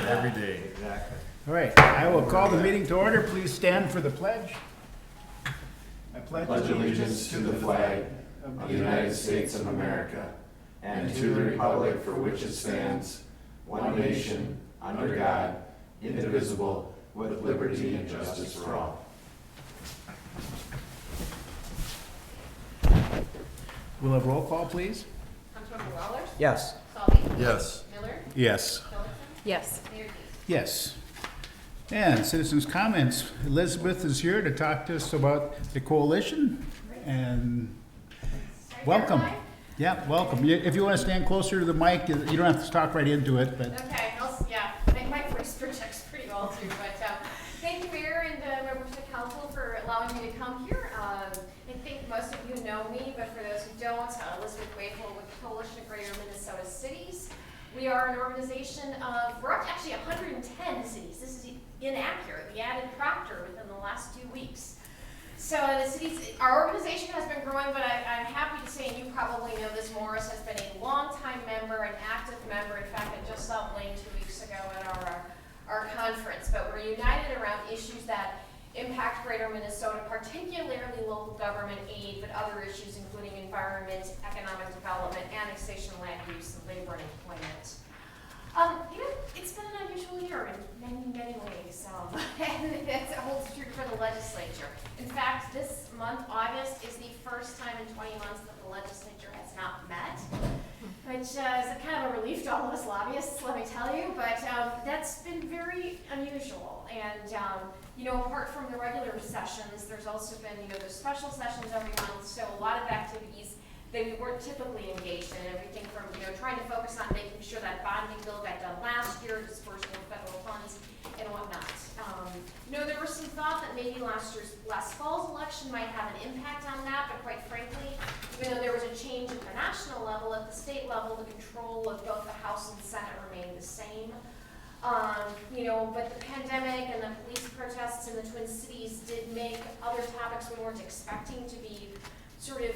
every day. Exactly. All right, I will call the meeting to order. Please stand for the pledge. I Pledge allegiance to the flag of the United States of America and to the republic for which it stands, one nation, under God, indivisible, with liberty and justice for all. We'll have roll call, please. Councilmember Wallers? Yes. Salvi? Yes. Miller? Yes. Tillotson? Yes. Mayor Dees? Yes. And citizens' comments. Elizabeth is here to talk to us about the coalition. And welcome. Yeah, welcome. If you want to stand closer to the mic, you don't have to talk right into it, but Okay, I think my voice projects pretty well too, but thank you, Mayor and members of the council for allowing me to come here. I think most of you know me, but for those who don't, Elizabeth Wakefield with Coalition of Greater Minnesota Cities. We are an organization of, we're up to actually 110 cities. This is inaccurate. We added Proctor within the last 2 weeks. So the cities, our organization has been growing, but I'm happy to say, and you probably know this, Morris has been a longtime member, an active member. In fact, I just saw Blaine 2 weeks ago at our conference. But we're united around issues that impact Greater Minnesota, particularly local government aid, but other issues including environment, economic development, annexation, land use, and labor and employment. It's been an unusual year in many, many ways, and it holds true for the legislature. In fact, this month, August, is the first time in 20 months that the legislature has not met, which is kind of a relief to all of us lobbyists, let me tell you, but that's been very unusual. And apart from the regular sessions, there's also been, there's special sessions every month, so a lot of activities that we weren't typically engaged in, everything from, trying to focus on making sure that bonding bill got done last year, disbursing of federal funds, and whatnot. There was some thought that maybe last fall's election might have an impact on that, but quite frankly, even though there was a change at the national level, at the state level, the control of both the House and Senate remained the same. But the pandemic and the police protests in the Twin Cities did make other topics we weren't expecting to be sort of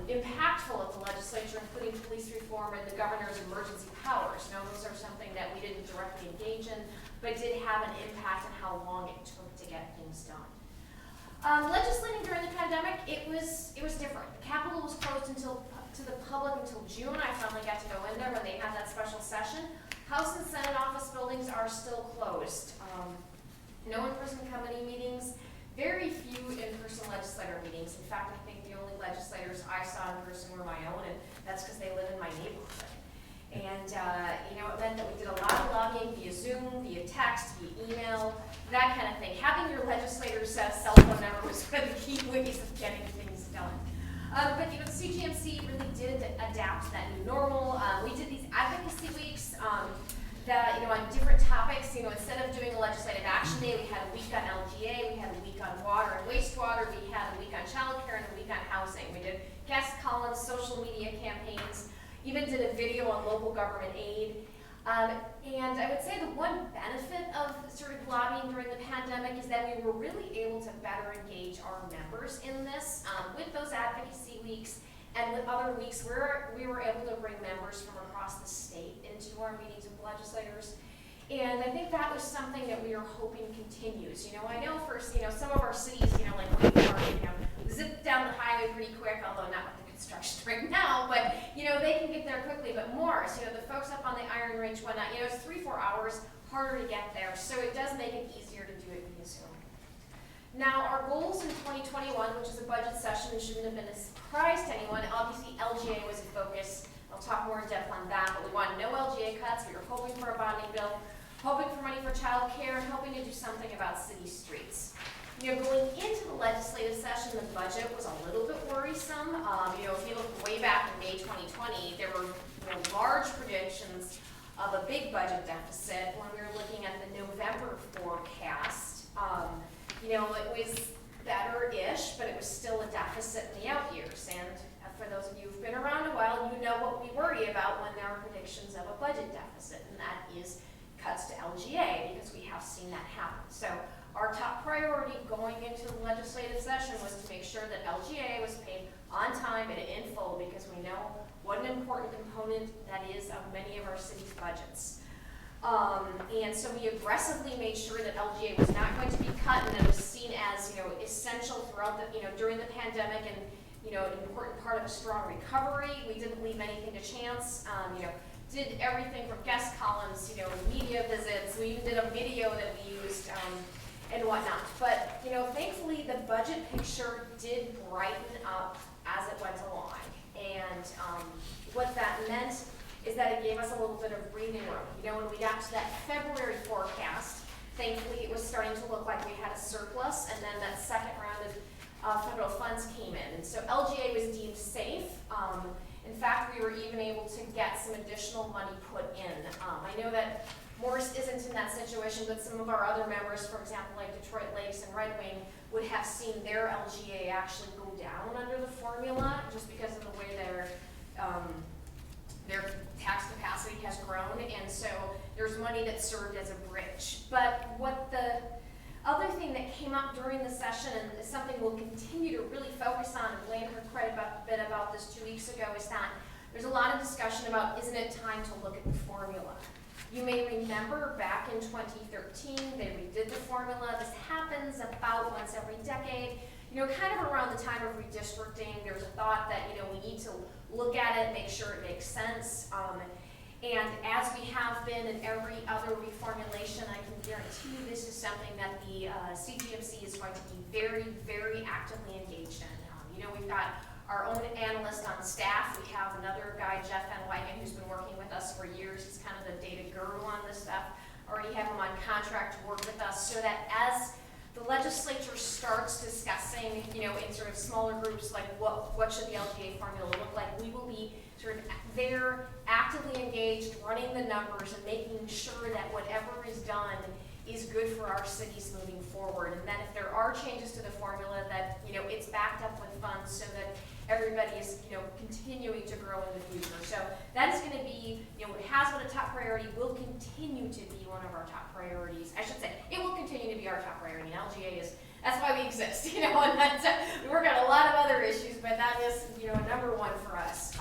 impactful at the legislature, including police reform and the governor's emergency powers. Those are something that we didn't directly engage in, but did have an impact on how long it took to get things done. Legislating during the pandemic, it was different. The Capitol was closed to the public until June. I finally got to go in there when they had that special session. House and Senate office buildings are still closed. No in-person committee meetings, very few in-person legislator meetings. In fact, I think the only legislators I saw in person were my own, and that's because they live in my neighborhood. And it meant that we did a lot of lobbying via Zoom, via text, via email, that kind of thing. Having your legislator's cell phone number was one of the key ways of getting things done. But the CGMC really did adapt to that new normal. We did these advocacy weeks that on different topics. Instead of doing a legislative action day, we had a week on LGA, we had a week on water and wastewater, we had a week on childcare, and a week on housing. We did guest columns, social media campaigns, even did a video on local government aid. And I would say the one benefit of sort of lobbying during the pandemic is that we were really able to better engage our members in this with those advocacy weeks and with other weeks where we were able to bring members from across the state into our meetings with legislators. And I think that was something that we are hoping continues. I know for some of our cities, like Wastewater, zip down the highway pretty quick, although not with the construction right now, but they can get there quickly. But Morris, the folks up on the Iron Ridge, whatnot, it's 3-4 hours harder to get there, so it does make it easier to do it via Zoom. Now, our goals in 2021, which is a budget session, shouldn't have been a surprise to anyone. Obviously, LGA was a focus. I'll talk more in depth on that, but we wanted no LGA cuts. We were hoping for a bonding bill, hoping for money for child care, and hoping to do something about city streets. Going into the legislative session, the budget was a little bit worrisome. If you look way back in May 2020, there were large predictions of a big budget deficit. When we were looking at the November forecast, it was better-ish, but it was still a deficit in the out years. And for those of you who've been around a while, you know what we worry about when there are predictions of a budget deficit, and that is cuts to LGA, because we have seen that happen. So our top priority going into the legislative session was to make sure that LGA was paid on time and in full, because we know what an important component that is of many of our cities' budgets. And so we aggressively made sure that LGA was not going to be cut, and that it was seen as, essential throughout the, during the pandemic, and, an important part of a strong recovery. We didn't leave anything to chance. Did everything from guest columns, media visits. We even did a video that we used, and whatnot. But, thankfully the budget picture did brighten up as it went along. And what that meant is that it gave us a little bit of breathing room. When we got to that February forecast, thankfully it was starting to look like we had a surplus, and then that second round of federal funds came in. And so LGA was deemed safe. In fact, we were even able to get some additional money put in. I know that Morris isn't in that situation, but some of our other members, for example, like Detroit Lakes and Red Wing, would have seen their LGA actually go down under the formula just because of the way their tax capacity has grown, and so there's money that served as a bridge. But what the other thing that came up during the session, and is something we'll continue to really focus on, and Blaine heard quite a bit about this 2 weeks ago, is that there's a lot of discussion about, isn't it time to look at the formula? You may remember back in 2013, they redid the formula. This happens about once every decade. Kind of around the time of redistricting, there's a thought that, we need to look at it, make sure it makes sense. And as we have been in every other reformulation, I can guarantee you this is something that the CGMC is going to be very, very actively engaged in. We've got our own analyst on staff. We have another guy, Jeff Van Wygen, who's been working with us for years. He's kind of the data guru on this stuff. Already have him on contract to work with us, so that as the legislature starts discussing, in sort of smaller groups, like what should the LGA formula look like, we will be sort of there actively engaged, running the numbers and making sure that whatever is done is good for our cities moving forward. And then if there are changes to the formula, that it's backed up with funds so that everybody is continuing to grow in the future. So that is going to be, it has been a top priority, will continue to be one of our top priorities. I should say, it will continue to be our top priority. And LGA is, that's why we exist, and that's, we work on a lot of other issues, but that is, number one for us.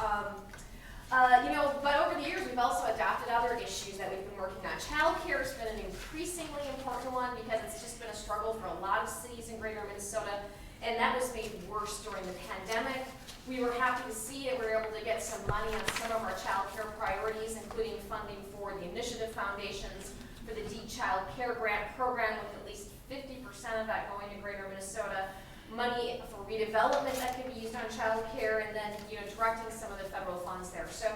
But over the years, we've also adopted other issues that we've been working on. Childcare has been an increasingly important one because it's just been a struggle for a lot of cities in greater Minnesota, and that was made worse during the pandemic. We were happy to see that we were able to get some money on some of our childcare priorities, including funding for the initiative foundations, for the D Child Care Grant program, with at least 50% of that going to greater Minnesota. Money for redevelopment that can be used on child care, and then directing some of the federal funds there. So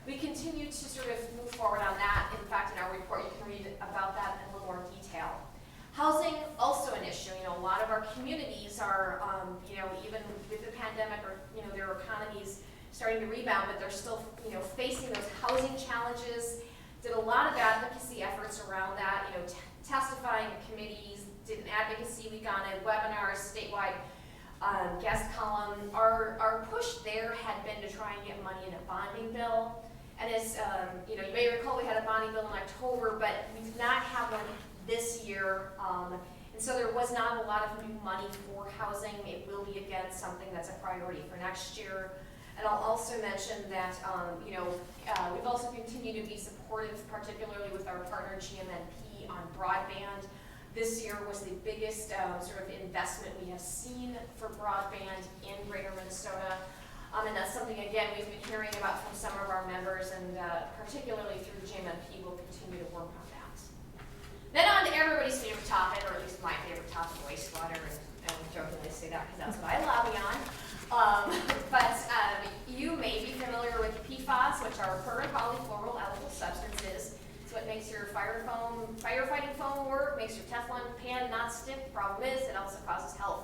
we continue to sort of move forward on that. In fact, in our report, you can read about that in a little more detail. Housing, also an issue. A lot of our communities are, even with the pandemic, or their economies starting to rebound, but they're still, facing those housing challenges. Did a lot of advocacy efforts around that. Testifying in committees. Did an advocacy week on it, webinars, statewide guest column. Our push there had been to try and get money in a bonding bill. And as you may recall, we had a bonding bill in October, but we did not have one this year. And so there was not a lot of new money for housing. It will be, again, something that's a priority for next year. And I'll also mention that we've also continued to be supportive, particularly with our partner GMNP on broadband. This year was the biggest sort of investment we have seen for broadband in greater Minnesota. And that's something, again, we've been hearing about from some of our members, and particularly through GMNP, we'll continue to work on that. Then on to everybody's favorite topic, or at least my favorite topic, wastewater, and I jokingly say that because that's what I lobby on. But you may be familiar with PFAS, which are perfluoroalkyl substances. It's what makes your firefighting foam work, makes your Teflon pan not stick. Problem is, it also causes health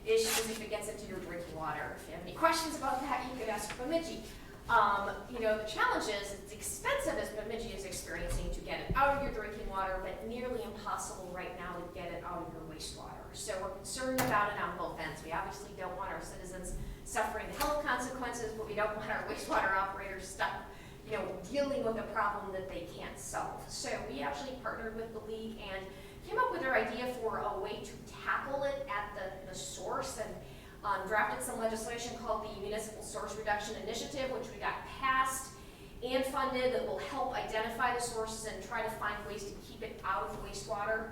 issues if it gets into your drinking water. If you have any questions about that, you could ask Bemidji. The challenge is, it's expensive, as Bemidji is experiencing, to get it out of your drinking water, but nearly impossible right now to get it out of your wastewater. So we're concerned about it on both ends. We obviously don't want our citizens suffering the health consequences, but we don't want our wastewater operators stuck, dealing with a problem that they can't solve. So we actually partnered with the league and came up with our idea for a way to tackle it at the source, and drafted some legislation called the Municipal Source Reduction Initiative, which we got passed. and funded that will help identify the sources and try to find ways to keep it out of wastewater.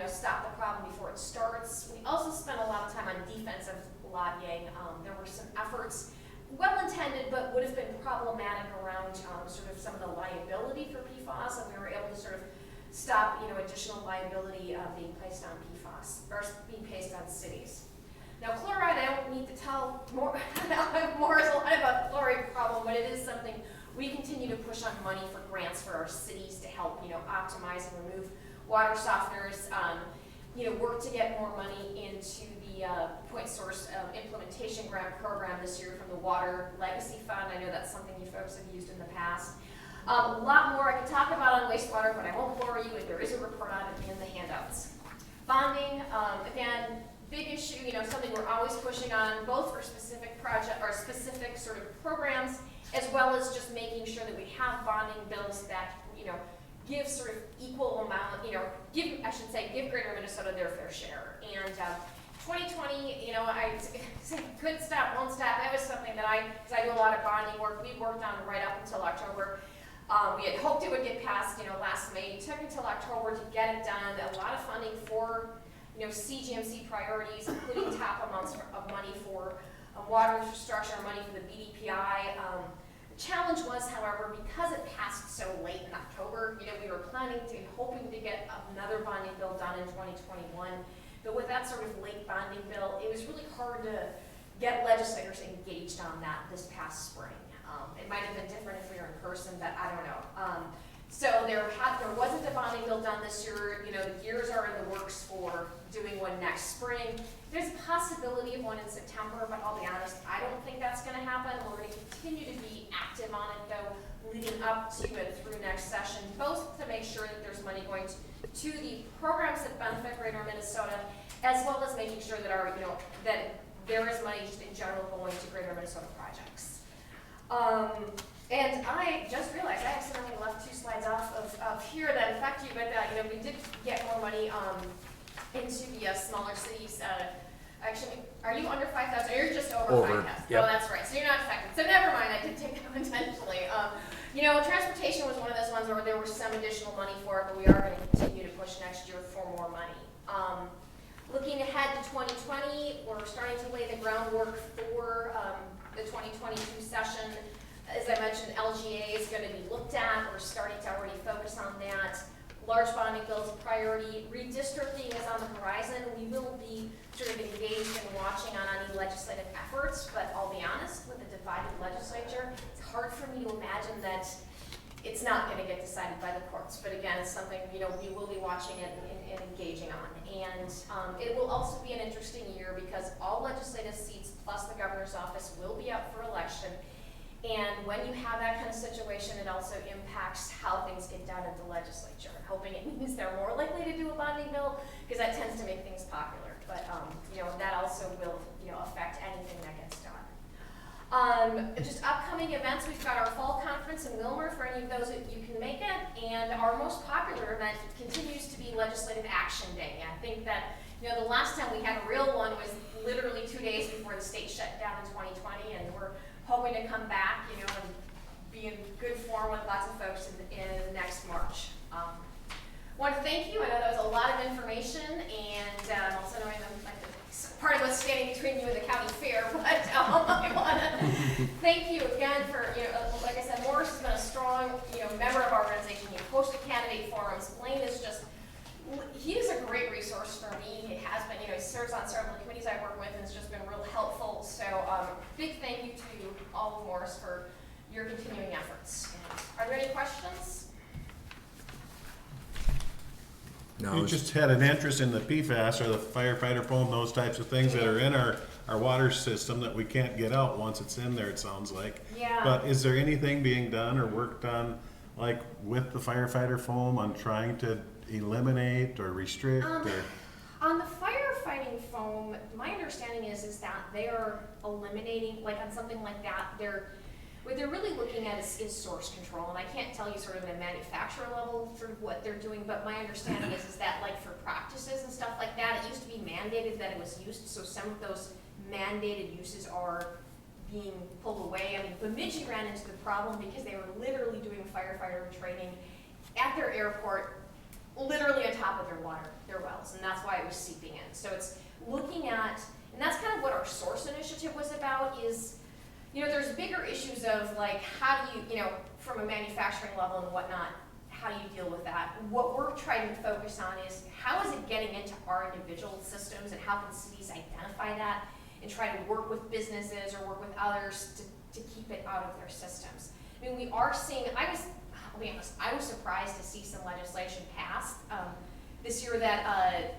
Stop the problem before it starts. We also spent a lot of time on defensive lobbying. There were some efforts, well-intended, but would have been problematic around sort of some of the liability for PFAS, and we were able to sort of stop, additional liability being placed on PFAS, or being placed on cities. Now, chloride, I don't need to tell more, more is a lot about the chloride problem, but it is something we continue to push on money for grants for our cities to help, optimize and remove water softeners, work to get more money into the point source implementation grant program this year from the Water Legacy Fund. I know that's something you folks have used in the past. A lot more I could talk about on wastewater, but I won't bore you, and there is a report on it in the handouts. Bonding, again, big issue, something we're always pushing on, both for specific project or specific sort of programs, as well as just making sure that we have bonding bills that, give sort of equal amount, give Greater Minnesota their fair share. And 2020, I couldn't stop, won't stop. That was something that because I do a lot of bonding work, we worked on right up until October. We had hoped it would get passed, last May. It took until October to get it done. A lot of funding for, CGMC priorities, including top amounts of money for water infrastructure, money for the BDPI. The challenge was, however, because it passed so late in October, we were hoping to get another bonding bill done in 2021. But with that sort of late bonding bill, it was really hard to get legislators engaged on that this past spring. It might have been different if we were in person, but I don't know. So there wasn't a bonding bill done this year. The gears are in the works for doing one next spring. There's a possibility of one in September, but I'll be honest, I don't think that's going to happen. We're going to continue to be active on it, though, leading up to and through next session, both to make sure that there's money going to the programs that benefit Greater Minnesota, as well as making sure that that there is money just in general going to Greater Minnesota projects. And I just realized I accidentally left 2 slides off of here that affect you, but we did get more money into the smaller cities. Actually, are you under 5,000? You're just over 5,000. Yep. Oh, that's right. So you're not affected. So never mind. I did take them intentionally. Transportation was one of those ones where there was some additional money for it, but we are going to continue to push next year for more money. Looking ahead to 2020, we're starting to lay the groundwork for the 2022 session. As I mentioned, LGA is going to be looked at. We're starting to already focus on that. Large bonding bills a priority. Redistricting is on the horizon. We will be sort of engaged in watching on any legislative efforts, but I'll be honest, with a divided legislature, it's hard for me to imagine that it's not going to get decided by the courts. But again, it's something we will be watching it and engaging on. And it will also be an interesting year because all legislative seats plus the governor's office will be up for election. And when you have that kind of situation, it also impacts how things get done at the legislature. Hoping it means they're more likely to do a bonding bill because that tends to make things popular. But that also will affect anything that gets done. Just upcoming events, we've got our fall conference in Wilmer for any of those that you can make it, and our most popular event continues to be Legislative Action Day. I think that the last time we had a real one was literally 2 days before the state shut down in 2020, and we're hoping to come back, and be in good form with lots of folks in next March. Want to thank you. I know that was a lot of information, and also knowing that part of what's standing between you and the county fair, but I want to thank you again for, like I said, Morris has been a strong, member of our organization. He hosted candidate forums. Blaine is he is a great resource for me. It has been, he serves on several committees I work with, and it's just been real helpful. So, big thank you to all of Morris for your continuing efforts. And are there any questions? No, You just had an interest in the PFAS or the firefighter foam, those types of things that are in our water system that we can't get out once it's in there, it sounds like. Yeah. But is there anything being done or worked on, like with the firefighter foam, on trying to eliminate or restrict? On the firefighting foam, my understanding is that they're eliminating, like on something like that, what they're really looking at is source control, and I can't tell you sort of at a manufacturer level sort of what they're doing, but my understanding is that like for practices and stuff like that, it used to be mandated that it was used, so some of those mandated uses are being pulled away. I mean, Bemidji ran into the problem because they were literally doing firefighter training at their airport, literally on top of their wells, and that's why it was seeping in. So it's looking at, and that's kind of what our source initiative was about, is, you know, there's bigger issues of like, how do you, you know, from a manufacturing level and whatnot, how do you deal with that? What we're trying to focus on is, how is it getting into our individual systems, and how can cities identify that and try to work with businesses or work with others to keep it out of their systems. I mean, we are seeing, I'll be honest, I was surprised to see some legislation passed this year that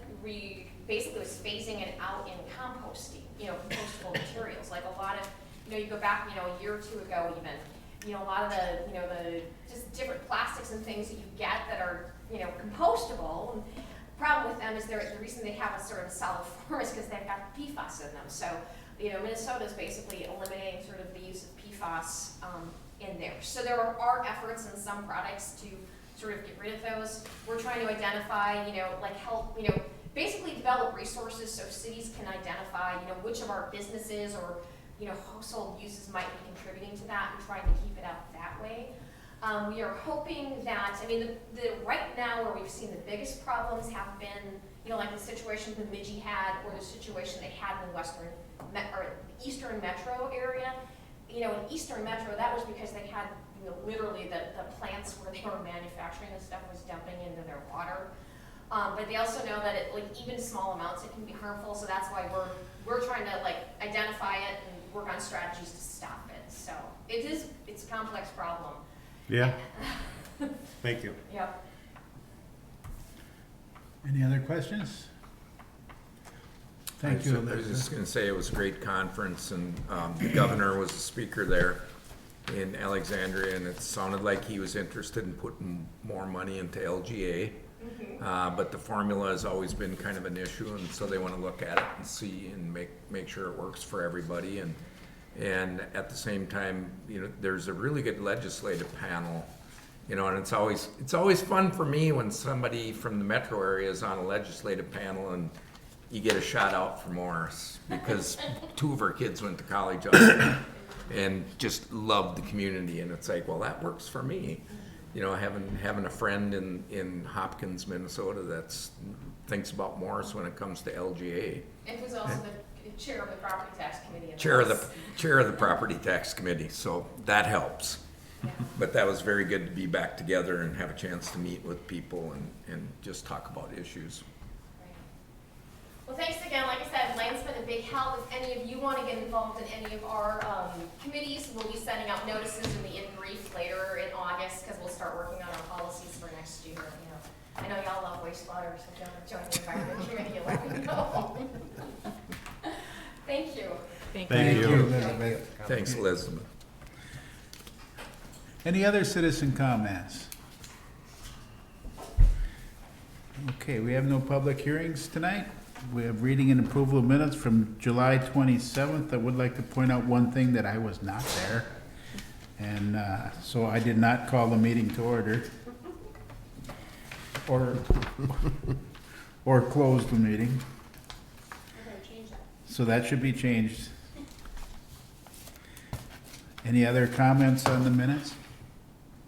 basically was phasing it out in composting, you know, compostable materials. Like a lot of, you know, you go back, you know, a year or two ago even, you know, a lot of the, you know, the just different plastics and things that you get that are, you know, compostable. And the problem with them is the reason they have a sort of solid form is because they've got PFAS in them. So, you know, Minnesota is basically eliminating sort of the use of PFAS in there. So there are efforts in some products to sort of get rid of those. We're trying to identify, you know, like help, you know, basically develop resources so cities can identify, you know, which of our businesses or, you know, household uses might be contributing to that, and trying to keep it out that way. We are hoping that, I mean, the right now where we've seen the biggest problems have been, you know, like the situation Bemidji had, or the situation they had in the Eastern Metro area. You know, in Eastern Metro, that was because they had, you know, literally the plants where they were manufacturing this stuff was dumping into their water. But they also know that it, like, even small amounts, it can be harmful. So that's why we're trying to like identify it and work on strategies to stop it. So it's a complex problem. Yeah. Thank you. Yep. Any other questions? Thank you, I was just Elizabeth. going to say it was a great conference, and the governor was a speaker there in Alexandria, and it sounded like he was interested in putting more money into LGA. But the formula has always been kind of an issue, and so they want to look at it and see and make sure it works for everybody. And at the same time, you know, there's a really good legislative panel, you know, and it's always fun for me when somebody from the metro area is on a legislative panel and you get a shout out for Morris, because two of our kids went to college out there and just loved the community, and it's like, well, that works for me. You know, having a friend in Hopkins, Minnesota, that's thinks about Morris when it comes to LGA. And who's also the chair of the property tax committee. Chair of the property tax committee, so that helps. Yeah. But that was very good to be back together and have a chance to meet with people and just talk about issues. Well, thanks again. Like I said, Lane's been a big help. If any of you want to get involved in any of our committees, we'll be sending out notices in the in-brief later in August, because we'll start working on our policies for next year. You know, I know y'all love wastewater, so if you want to join the environment committee, let me know. Thank you. Thank you. Elizabeth. Thanks, Elizabeth. Any other citizen comments? Okay, we have no public hearings tonight. We have reading and approval of minutes from July 27th. I would like to point out one thing, that I was not there. And so I did not call the meeting to order. Or close the meeting. We're going to change that. So that should be changed. Any other comments on the minutes?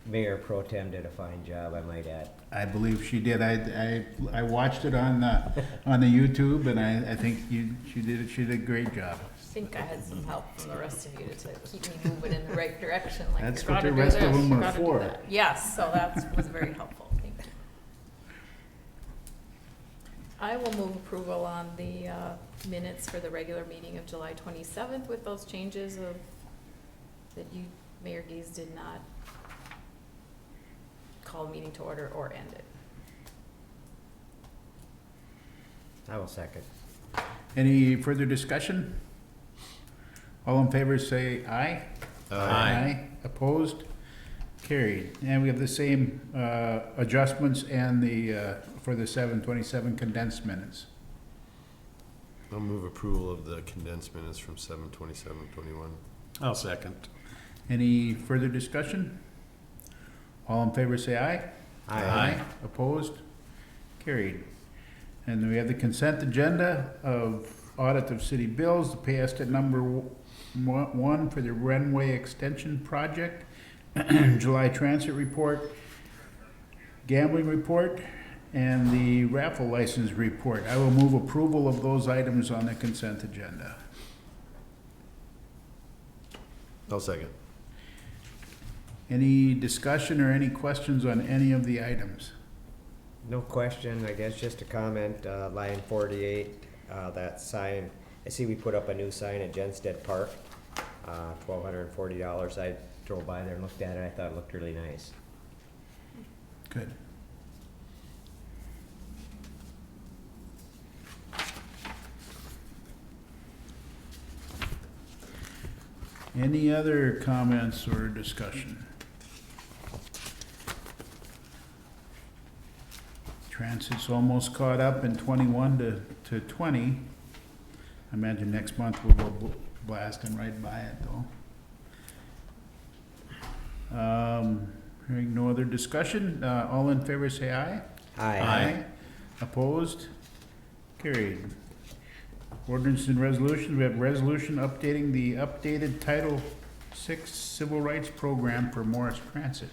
Mayor Pro Tem did a fine job, I might add. I believe she did. I watched it on the YouTube, and I think she did a great job. I think I had some help from the rest of you to keep me moving in the right direction. Like, That's you what gotta the do rest of this, them you are gotta do for. that. Yes, so that was very helpful. Thank you. I will move approval on the minutes for the regular meeting of July 27th with those changes of that you, Mayor Gies, did not call the meeting to order or end it. I will second. Any further discussion? All in favor say aye. Aye. Opposed? Carried. And we have the same adjustments and the for the 7/27 condensed minutes. I'll move approval of the condensed minutes from 7/27/21. I'll second. Any further discussion? All in favor say aye. Aye. Opposed? Carried. And we have the consent agenda of audit of city bills, the pay estimate number 1 for the Renway Extension Project, July transit report, gambling report, and the raffle license report. I will move approval of those items on the consent agenda. I'll second. Any discussion or any questions on any of the items? No question, I guess just a comment, line 48, that sign, I see we put up a new sign at Jenstead Park, $1,240. I drove by there and looked at it, I thought it looked really nice. Good. Any other comments or discussion? Transit's almost caught up in 21 to 20. I imagine next month we'll go blasting right by it though. Hearing no other discussion, all in favor say aye. Aye. Opposed? Carried. Ordinance and resolutions, we have resolution updating the updated Title VI Civil Rights Program for Morris Transit.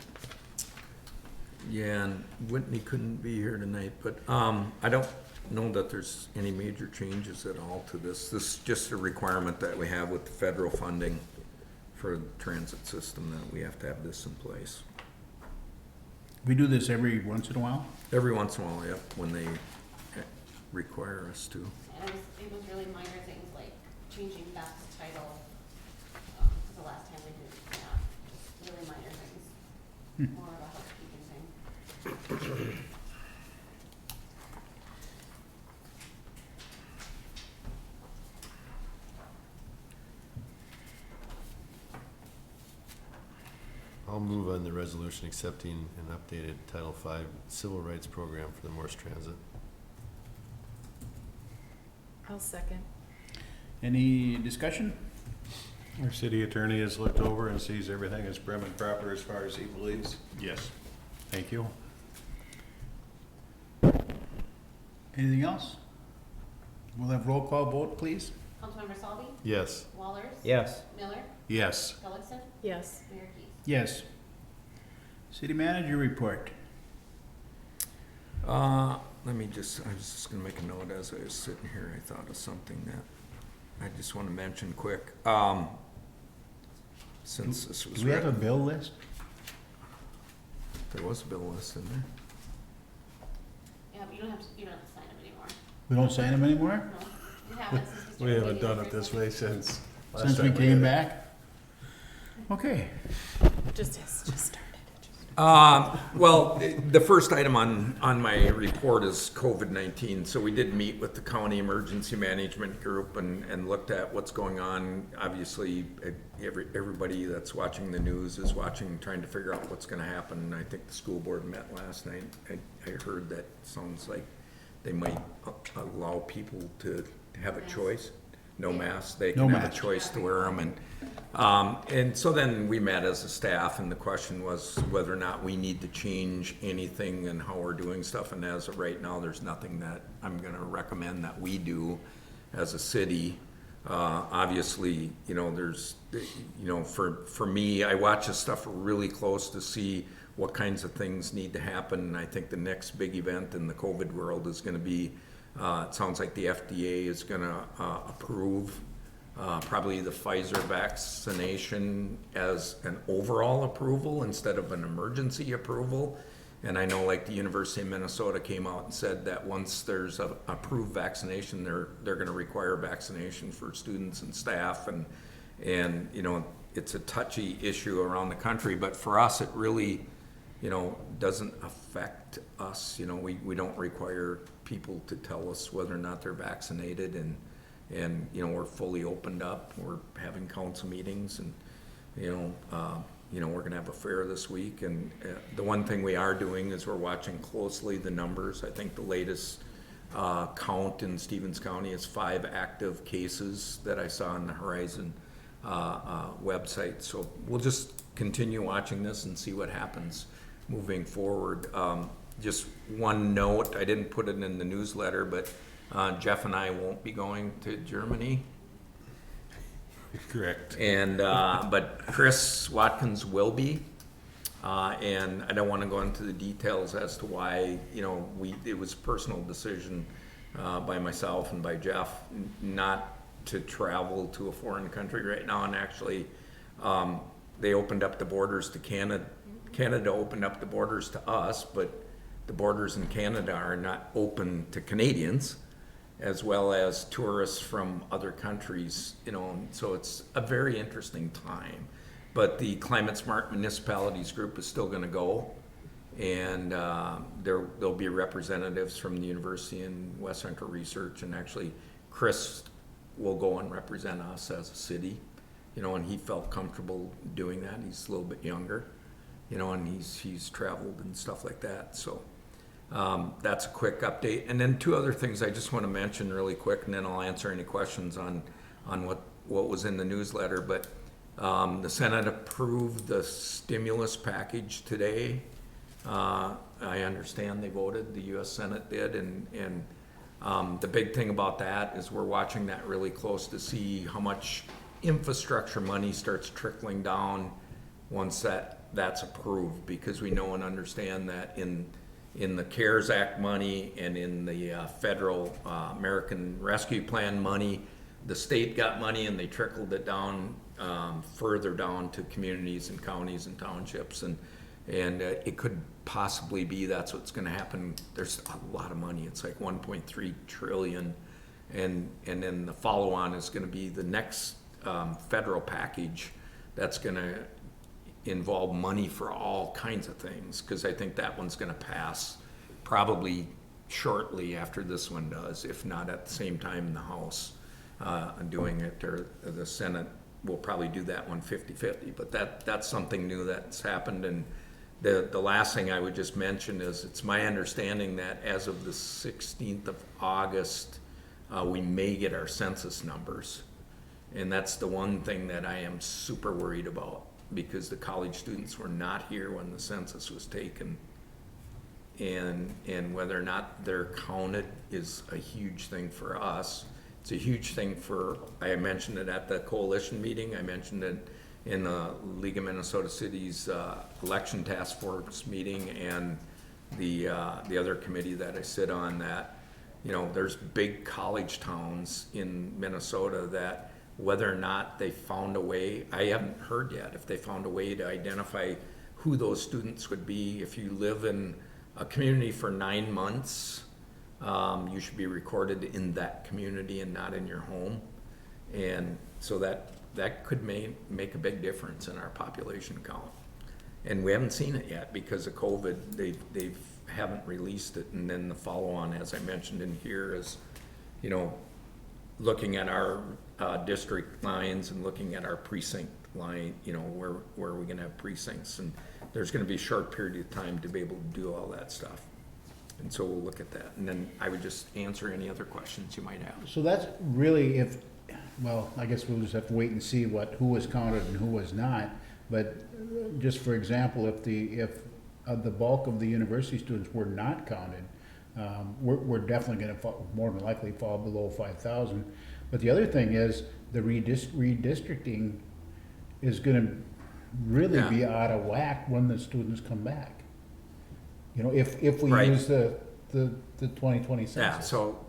Yeah, and Whitney couldn't be here tonight, but I don't know that there's any major changes at all to this. This is just a requirement that we have with the federal funding for the transit system, that we have to have this in place. We do this every once in a while? Every once in a while, yep, when they require us to. And it was really minor things like changing back the title, the last time we did that, just really minor things. More of a housekeeping thing. I'll move on the resolution accepting an updated Title V Civil Rights Program for the Morris Transit. I'll second. Any discussion? Our city attorney has looked over and sees everything is prim and proper as far as he believes. Yes. Thank you. Anything else? We'll have roll call vote, please. Councilmember Salvi, Yes. Wallers, Yes. Miller, Yes. Gullickson, Yes. Mayor Keith. Yes. City manager report. Let me just, I was just gonna make a note as I was sitting here, I thought of something that I just wanna mention quick. Since this was. Do we have a bill list? There was a bill list in there. Yeah, but you don't have to sign them anymore. We don't sign them anymore? No, you haven't since we started. We haven't meeting done the it this first way one. since. last Since we time came did it. back? Okay. Just started. Well, the first item on my report is COVID-19. So we did meet with the county emergency management group and looked at what's going on. Obviously, everybody that's watching the news is watching, trying to figure out what's gonna happen. I think the school board met last night. I heard that sounds like they might allow people to have a choice. No masks, they No can have a mask. choice to wear them, and so then we met as a staff, and the question was whether or not we need to change anything and how we're doing stuff, and as of right now, there's nothing that I'm gonna recommend that we do as a city. Obviously, there's, for me, I watch this stuff really close to see what kinds of things need to happen, and I think the next big event in the COVID world is gonna be, it sounds like the FDA is gonna approve probably the Pfizer vaccination as an overall approval instead of an emergency approval. And I know like the University of Minnesota came out and said that once there's a approved vaccination, they're gonna require vaccination for students and staff, and it's a touchy issue around the country, but for us, it really, doesn't affect us. We don't require people to tell us whether or not they're vaccinated, and we're fully opened up. We're having council meetings, and we're gonna have a fair this week, and the one thing we are doing is we're watching closely the numbers. I think the latest count in Stevens County is 5 active cases that I saw on the Horizon website. So we'll just continue watching this and see what happens moving forward. just one note, I didn't put it in the newsletter, but Jeff and I won't be going to Germany. Correct. And, but Chris Watkins will be. And I don't want to go into the details as to why, it was a personal decision by myself and by Jeff not to travel to a foreign country right now. And actually, they opened up the borders to Canada. Canada opened up the borders to us, but the borders in Canada are not open to Canadians, as well as tourists from other countries, so it's a very interesting time. But the Climate Smart Municipalities Group is still gonna go, and there'll be representatives from the University and West Central Research, and actually Chris will go and represent us as a city, and he felt comfortable doing that. He's a little bit younger, and he's traveled and stuff like that, so. That's a quick update. And then two other things I just want to mention really quick, and then I'll answer any questions on what was in the newsletter. But the Senate approved the stimulus package today. I understand they voted, the U.S. Senate did, and the big thing about that is we're watching that really close to see how much infrastructure money starts trickling down once that's approved, because we know and understand that in the CARES Act money and in the federal American Rescue Plan money, the state got money and they trickled it down further down to communities and counties and townships, and it could possibly be that's what's going to happen. There's a lot of money. It's like 1.3 trillion, and then the follow-on is going to be the next federal package that's going to involve money for all kinds of things, because I think that one's going to pass probably shortly after this one does, if not at the same time in the House doing it, or the Senate will probably do that one 50-50. But that's something new that's happened. And the last thing I would just mention is it's my understanding that as of the 16th of August, we may get our census numbers. And that's the one thing that I am super worried about, because the college students were not here when the census was taken, and whether or not they're counted is a huge thing for us. It's a huge thing for, I mentioned it at the coalition meeting, I mentioned it in the League of Minnesota Cities election task force meeting, and the other committee that I sit on, that there's big college towns in Minnesota that, whether or not they found a way, I haven't heard yet, if they found a way to identify who those students would be. If you live in a community for 9 months, you should be recorded in that community and not in your home. And so that could make a big difference in our population count. And we haven't seen it yet because of COVID. They haven't released it. And then the follow-on, as I mentioned in here, is, looking at our district lines and looking at our precinct line, where are we going to have precincts, and there's going to be a short period of time to be able to do all that stuff, and so we'll look at that, and then I would just answer any other questions you might have. So that's really I guess we'll just have to wait and see who was counted and who was not, but just for example, if the bulk of the university students were not counted, we're definitely going to more than likely fall below 5,000. But the other thing is the redistricting is going to really be out of whack when the students come back. If we Right. use the 2020 census. Yeah, so,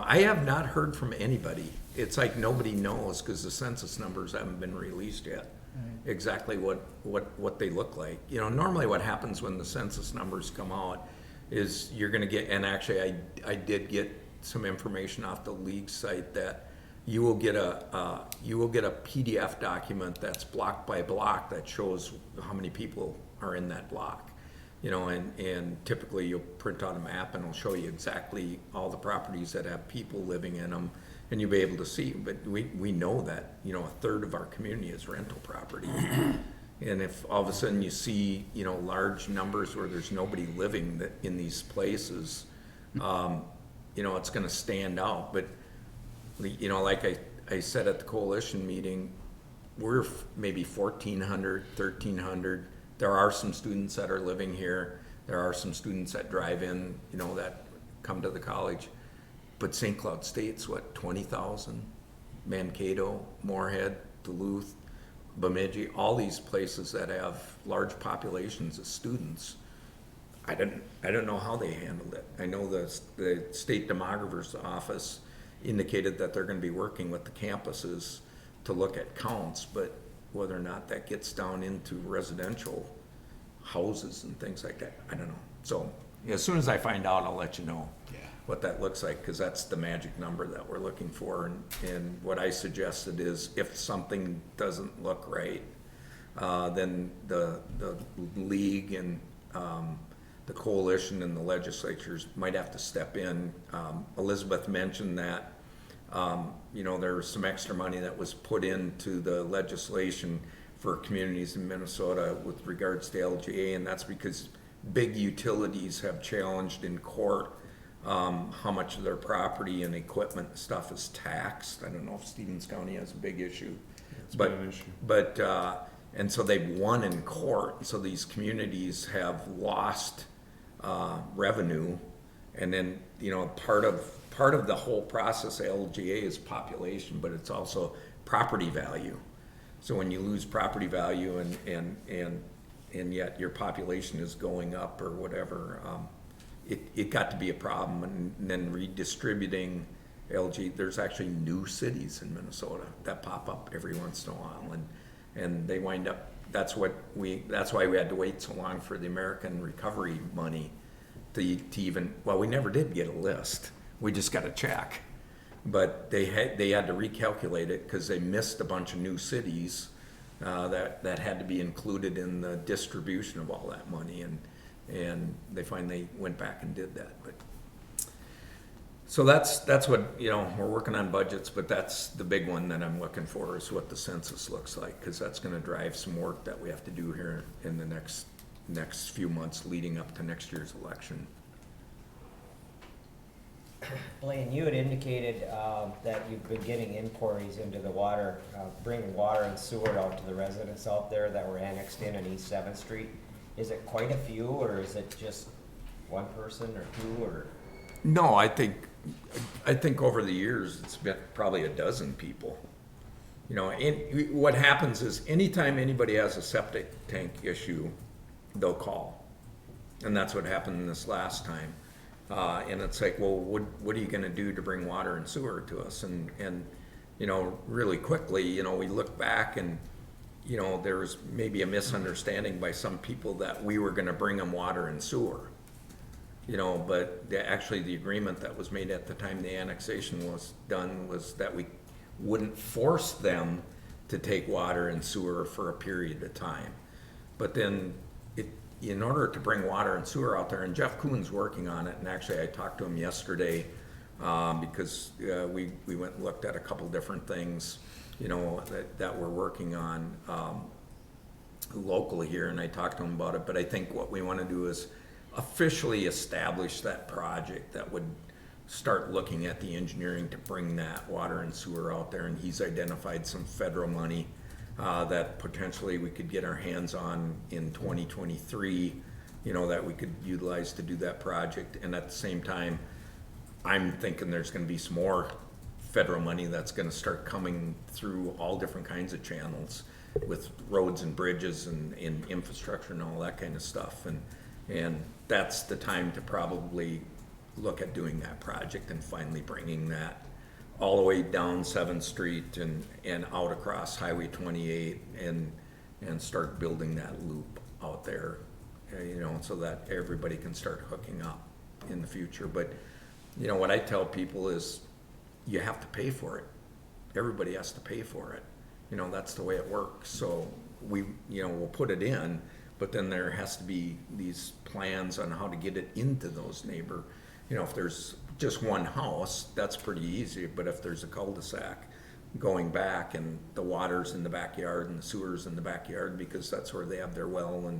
I have not heard from anybody. It's like nobody knows, because the census numbers haven't been released yet, exactly what they look like. Normally what happens when the census numbers come out is you're gonna get, and actually I did get some information off the league site, that you will get a PDF document that's block by block that shows how many people are in that block. And typically you'll print out a map and it'll show you exactly all the properties that have people living in them, and you'll be able to see. But we know that, a third of our community is rental property. And if all of a sudden you see, large numbers where there's nobody living in these places, it's gonna stand out. But, like I said at the coalition meeting, we're maybe 1,400, 1,300. There are some students that are living here. There are some students that drive in, you know, that come to the college. But St. Cloud State's what, 20,000? Mankato, Moorhead, Duluth, Bemidji, all these places that have large populations of students. I don't know how they handled it. I know the state demographer's office indicated that they're gonna be working with the campuses to look at counts, but whether or not that gets down into residential houses and things like that, I don't know. So as soon as I find out, I'll let you know what that looks like, because that's the magic number that we're looking for. And what I suggested is if something doesn't look right, then the league and the coalition and the legislatures might have to step in. Elizabeth mentioned that you know, there was some extra money that was put into the legislation for communities in Minnesota with regards to LGA, and that's because big utilities have challenged in court how much of their property and equipment and stuff is taxed. I don't know if Stevens County has a big issue. been an issue. But and so they've won in court, so these communities have lost revenue. And then, you know, part of the whole process of LGA is population, but it's also property value. So when you lose property value and yet your population is going up or whatever, it got to be a problem. And then redistributing LG, there's actually new cities in Minnesota that pop up every once in a while, and they wind up, that's why we had to wait so long for the American Recovery money to even, well, we never did get a list. We just got a check. But they had to recalculate it because they missed a bunch of new cities that had to be included in the distribution of all that money, and they finally went back and did that. But so that's what, you know, we're working on budgets, but that's the big one that I'm looking for, is what the census looks like, because that's going to drive some work that we have to do here in the next few months leading up to next year's election. Blaine, you had indicated that you've been getting inquiries into the water, bringing water and sewer out to the residents out there that were annexed in on East 7th Street. Is it quite a few, or is it just one person or two, or? No, I think over the years it's been probably a dozen people. You know, and what happens is anytime anybody has a septic tank issue, they'll call, and that's what happened this last time. And it's like, well, what are you going to do to bring water and sewer to us? And you know, really quickly, you know, we look back and, you know, there was maybe a misunderstanding by some people that we were going to bring them water and sewer. You know, but actually the agreement that was made at the time the annexation was done was that we wouldn't force them to take water and sewer for a period of time. But then in order to bring water and sewer out there, and Jeff Kuhn's working on it, and actually I talked to him yesterday because we went and looked at a couple different things, you know, that we're working on locally here, and I talked to him about it. But I think what we want to do is officially establish that project that would start looking at the engineering to bring that water and sewer out there, and he's identified some federal money that potentially we could get our hands on in 2023, you know, that we could utilize to do that project. And at the same time, I'm thinking there's going to be some more federal money that's going to start coming through all different kinds of channels with roads and bridges and infrastructure and all that kind of stuff. And that's the time to probably look at doing that project and finally bringing that all the way down 7th Street and out across Highway 28 and start building that loop out there, you know, so that everybody can start hooking up in the future. But, you know, what I tell people is you have to pay for it. Everybody has to pay for it. You know, that's the way it works. So we'll put it in, but then there has to be these plans on how to get it into those you know, if there's just one house, that's pretty easy. But if there's a cul-de-sac going back and the water's in the backyard and the sewer's in the backyard because that's where they have their well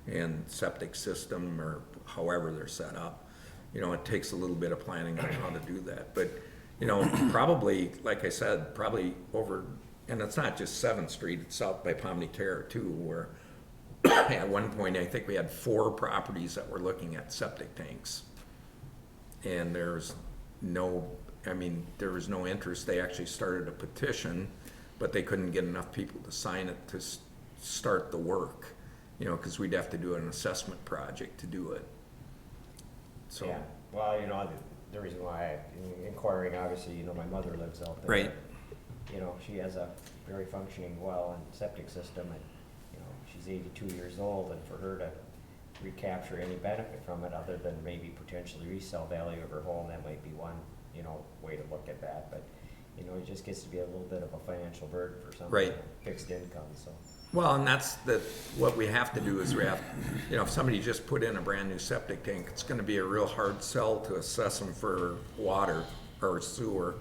and septic system or however they're set up, you know, it takes a little bit of planning on how to do that. But, you know, probably, like I said, probably over, and it's not just 7th Street, it's out by Pomni Terra too, where at one point, I think we had 4 properties that were looking at septic tanks. And there was no interest. They actually started a petition, but they couldn't get enough people to sign it to start the work, you know, because we'd have to do an assessment project to do it. So, Yeah, well, you know, the reason why I'm inquiring, obviously, you know, my mother lives out there. right, You know, she has a very functioning well and septic system, and, you know, she's 82 years old, and for her to recapture any benefit from it, other than maybe potentially resell value of her home, that might be one, you know, way to look at that, but, you know, it just gets to be a little bit of a financial burden for somebody. Right. Fixed income, so. well, and that's what we have to do is we have, you know, if somebody just put in a brand new septic tank, it's gonna be a real hard sell to assess them for water or sewer,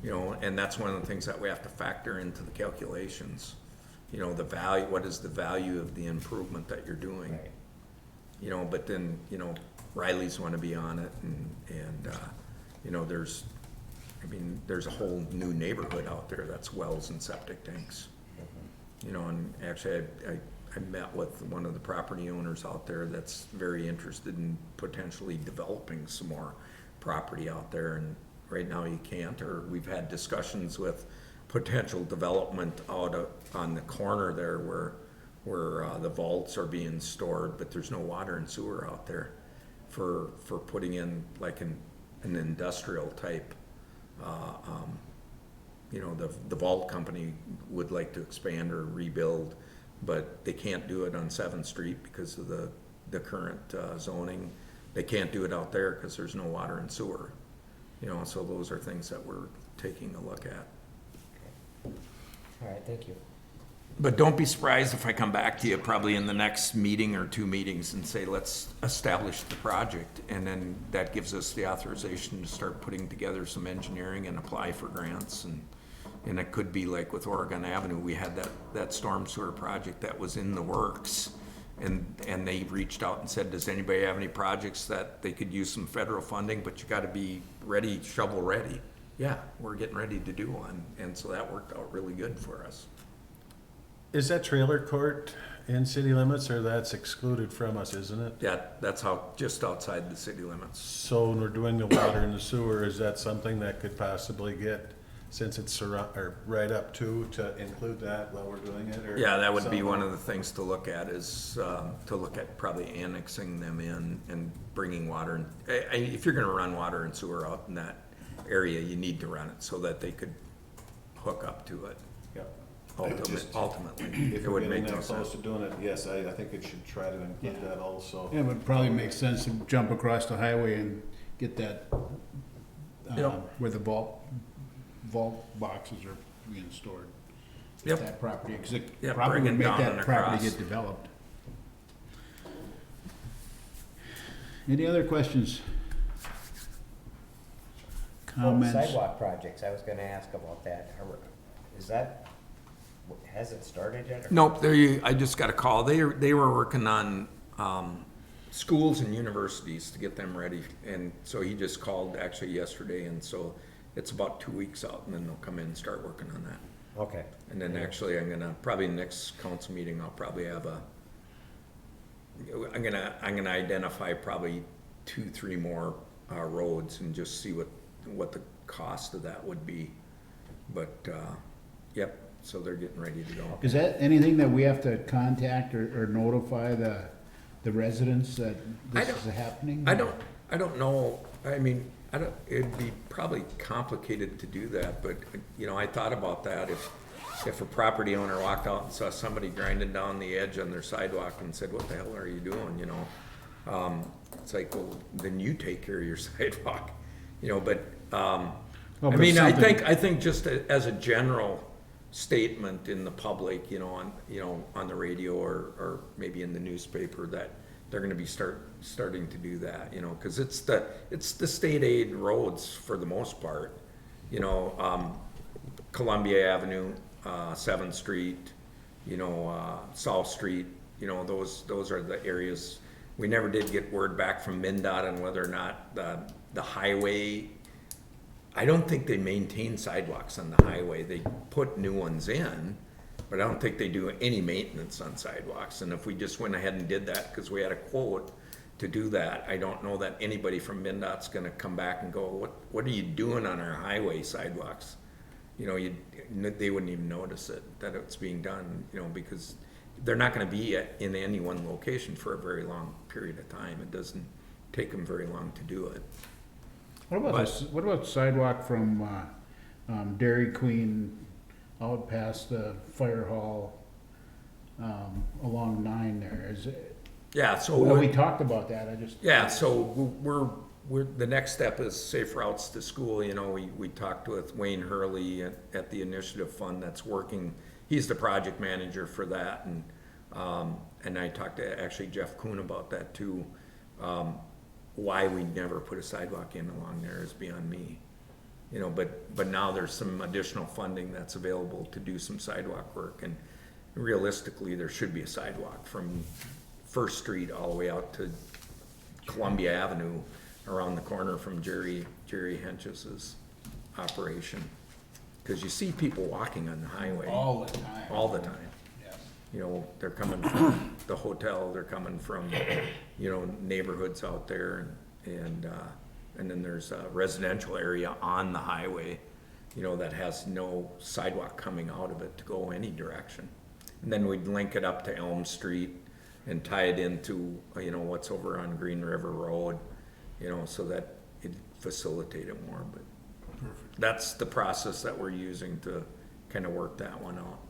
you know, and that's one of the things that we have to factor into the calculations. You know, the value, what is the value of the improvement that you're doing? Right. You know, but then, you know, Riley's wanna be on it, and you know, there's a whole new neighborhood out there that's wells and septic tanks. You know, and actually, I met with one of the property owners out there that's very interested in potentially developing some more property out there, and right now you can't, or we've had discussions with potential development on the corner there where the vaults are being stored, but there's no water and sewer out there for putting in like an industrial type. You know, the vault company would like to expand or rebuild, but they can't do it on 7th Street because of the current zoning. They can't do it out there because there's no water and sewer. You know, so those are things that we're taking a look at. All right, thank you. But don't be surprised if I come back to you probably in the next meeting or 2 meetings and say, let's establish the project. And then that gives us the authorization to start putting together some engineering and apply for grants. And it could be like with Oregon Avenue, we had that storm sewer project that was in the works. And they reached out and said, does anybody have any projects that they could use some federal funding, but you gotta be ready, shovel ready. Yeah, we're getting ready to do one. And so that worked out really good for us. Is that trailer court in city limits, or that's excluded from us, isn't it? Yeah, that's just outside the city limits. So when we're doing the water and the sewer, is that something that could possibly get, since it's or right up to include that while we're doing it? Or Yeah, that would be something? one of the things to look at is, to look at probably annexing them in and bringing water. If you're gonna run water and sewer out in that area, you need to run it so that they could hook up to it. Yep. Ultimately, If it we're would getting make no that close sense. to doing it, yes, I think it should try to include Yeah. that also. It would probably make sense to jump across the highway and get that, Yep. where the vault boxes are being stored. Yep. That property, because it Yep, probably bring would it make down that and property across. get developed. Any other questions? Well, Comments? Sidewalk projects, I was gonna ask about that. Is that, has it started yet? or- Nope, I just got a call. They were working on, schools and universities to get them ready. And so he just called actually yesterday, and so it's about 2 weeks out, and then they'll come in and start working on that. Okay. And then actually, I'm gonna, probably next council meeting, I'll probably have I'm gonna identify probably 2-3 more, roads and just see what the cost of that would be. But, yep, so they're getting ready to go. Is that anything that we have to contact or notify the residents that this is happening? I don't know, I mean, it'd be probably complicated to do that, but, you know, I thought about that. If a property owner walked out and saw somebody grinding down the edge on their sidewalk and said, what the hell are you doing, you know? It's like, well, then you take care of your sidewalk, you know, but, Well, I but mean, something- I think just as a general statement in the public, you know, on the radio or maybe in the newspaper, that they're gonna be starting to do that, you know, cause it's the state aid roads for the most part, you know, Columbia Avenue, 7th Street, you know, South Street, you know, those are the areas. We never did get word back from MnDOT on whether or not the highway, I don't think they maintain sidewalks on the highway. They put new ones in, But I don't think they do any maintenance on sidewalks, and if we just went ahead and did that, cause we had a quote to do that, I don't know that anybody from MnDOT's gonna come back and go, what are you doing on our highway sidewalks? You know, they wouldn't even notice it, that it's being done, you know, because they're not gonna be in any one location for a very long period of time. It doesn't take them very long to do it. What about sidewalk from, Dairy Queen out past the fire hall, along 9 there? Is it, Yeah, so. well, we talked about that, I just. Yeah, so we're, the next step is safe routes to school. You know, we talked with Wayne Hurley at the Initiative Fund that's working. He's the project manager for that, and I talked to actually Jeff Kuhn about that too. Why we never put a sidewalk in along there is beyond me. You know, but now there's some additional funding that's available to do some sidewalk work, and realistically, there should be a sidewalk from First Street all the way out to Columbia Avenue, around the corner from Jerry Henches's operation. Cause you see people walking on the highway. All the time. All the time. Yes. You know, they're coming from the hotel, they're coming from, you know, neighborhoods out there, and then there's a residential area on the highway, you know, that has no sidewalk coming out of it to go any direction. And then we'd link it up to Elm Street and tie it into, you know, what's over on Green River Road, you know, so that it facilitate it more, but that's the process that we're using to kind of work that one out.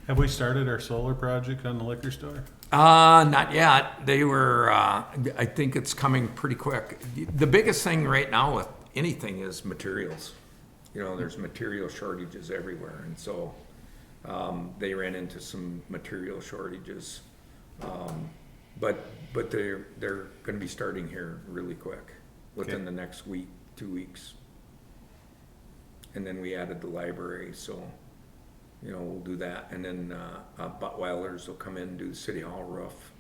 Have we started our solar project on the liquor store? Not yet. They were, I think it's coming pretty quick. The biggest thing right now with anything is materials. You know, there's material shortages everywhere, and so, they ran into some material shortages. But they're gonna be starting here really quick, within Okay. the next week, 2 weeks. And then we added the library, so, you know, we'll do that. And then, Buttweiler's will come in and do the City Hall roof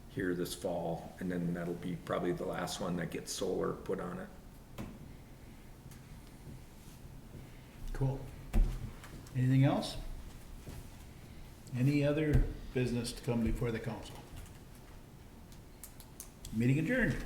here this fall, and then that'll be probably the last one that gets solar put on it. Cool. Anything else? Any other business to come before the council? Meeting adjourned.